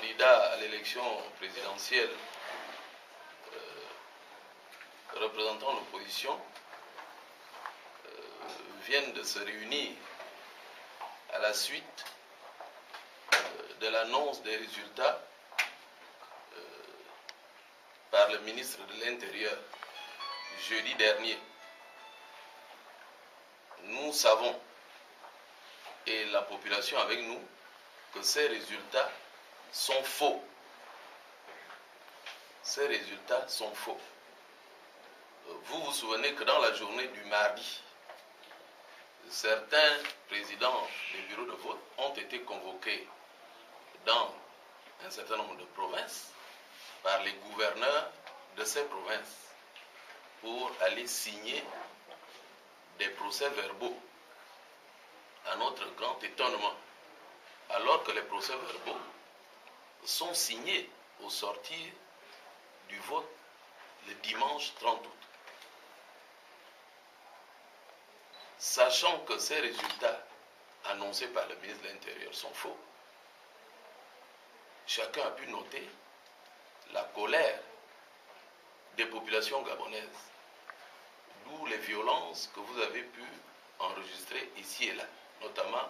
candidats à l'élection présidentielle représentant l'opposition viennent de se réunir à la suite de l'annonce des résultats par le ministre de l'Intérieur jeudi dernier. Nous savons, et la population avec nous, que ces résultats sont faux. Ces résultats sont faux. Vous vous souvenez que dans la journée du mardi, certains présidents des bureaux de vote ont été convoqués dans un certain nombre de provinces par les gouverneurs de ces provinces pour aller signer des procès-verbaux, à notre grand étonnement, alors que les procès-verbaux sont signés au sortir du vote le dimanche 30 août. Sachant que ces résultats annoncés par le ministre de l'Intérieur sont faux, chacun a pu noter la colère des populations gabonaises, d'où les violences que vous avez pu enregistrer ici et là, notamment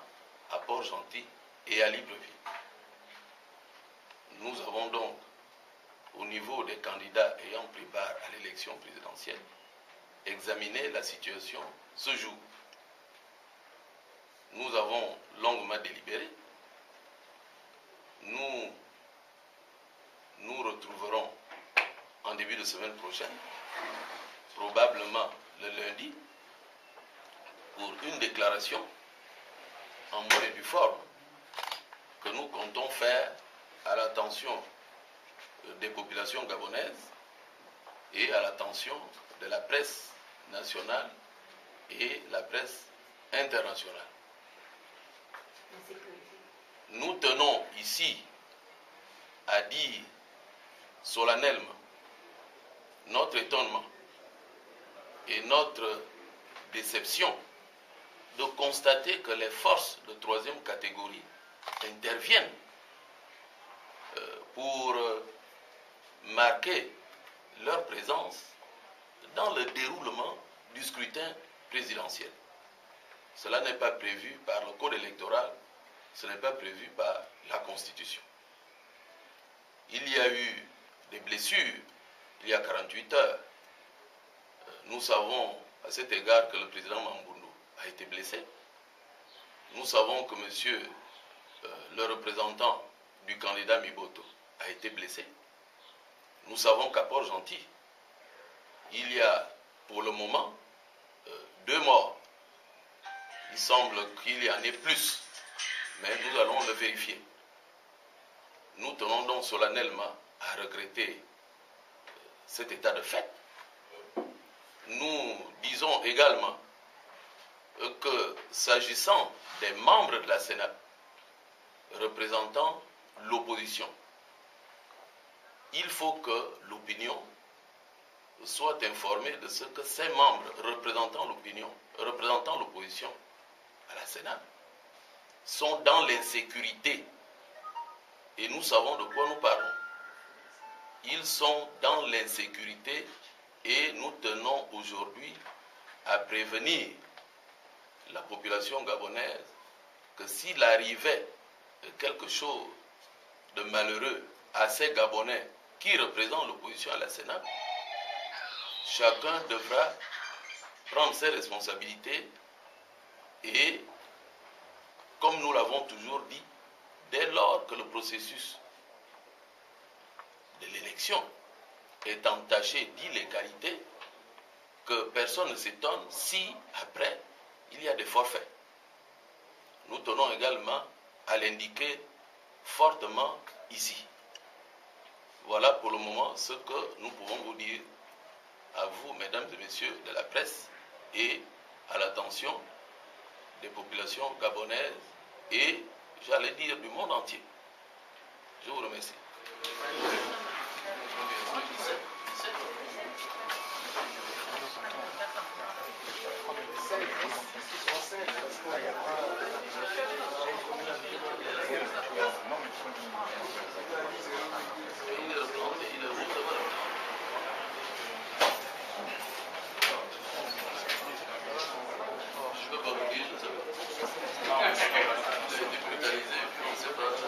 à Port-Gentil et à Libreville. Nous avons donc, au niveau des candidats ayant pris part à l'élection présidentielle, examiné la situation ce jour. Nous avons longuement délibéré. Nous nous retrouverons en début de semaine prochaine, probablement le lundi, pour une déclaration en bonne et due forme que nous comptons faire à l'attention des populations gabonaises et à l'attention de la presse nationale et la presse internationale. Nous tenons ici à dire solennellement notre étonnement et notre déception de constater que les forces de troisième catégorie interviennent pour marquer leur présence dans le déroulement du scrutin présidentiel. Cela n'est pas prévu par le code électoral, ce n'est pas prévu par la Constitution. Il y a eu des blessures il y a 48 heures. Nous savons à cet égard que le président Mamboundou a été blessé. Nous savons que le représentant du candidat Miboto a été blessé. Nous savons qu'à Port-Gentil, il y a pour le moment 2 morts. Il semble qu'il y en ait plus, mais nous allons le vérifier. Nous tenons donc solennellement à regretter cet état de fait. Nous disons également que s'agissant des membres de la Sénat représentant l'opposition, il faut que l'opinion soit informée de ce que ces membres représentant l'opposition à la Sénat sont dans l'insécurité. Et nous savons de quoi nous parlons. Ils sont dans l'insécurité et nous tenons aujourd'hui à prévenir la population gabonaise que s'il arrivait quelque chose de malheureux à ces Gabonais qui représentent l'opposition à la Sénat, chacun devra prendre ses responsabilités et, comme nous l'avons toujours dit, dès lors que le processus de l'élection est entaché d'illégalité, que personne ne s'étonne si, après, il y a des forfaits. Nous tenons également à l'indiquer fortement ici. Voilà pour le moment ce que nous pouvons vous dire à vous, mesdames et messieurs de la presse, et à l'attention des populations gabonaises et, j'allais dire, du monde entier. Je vous remercie. sais pas.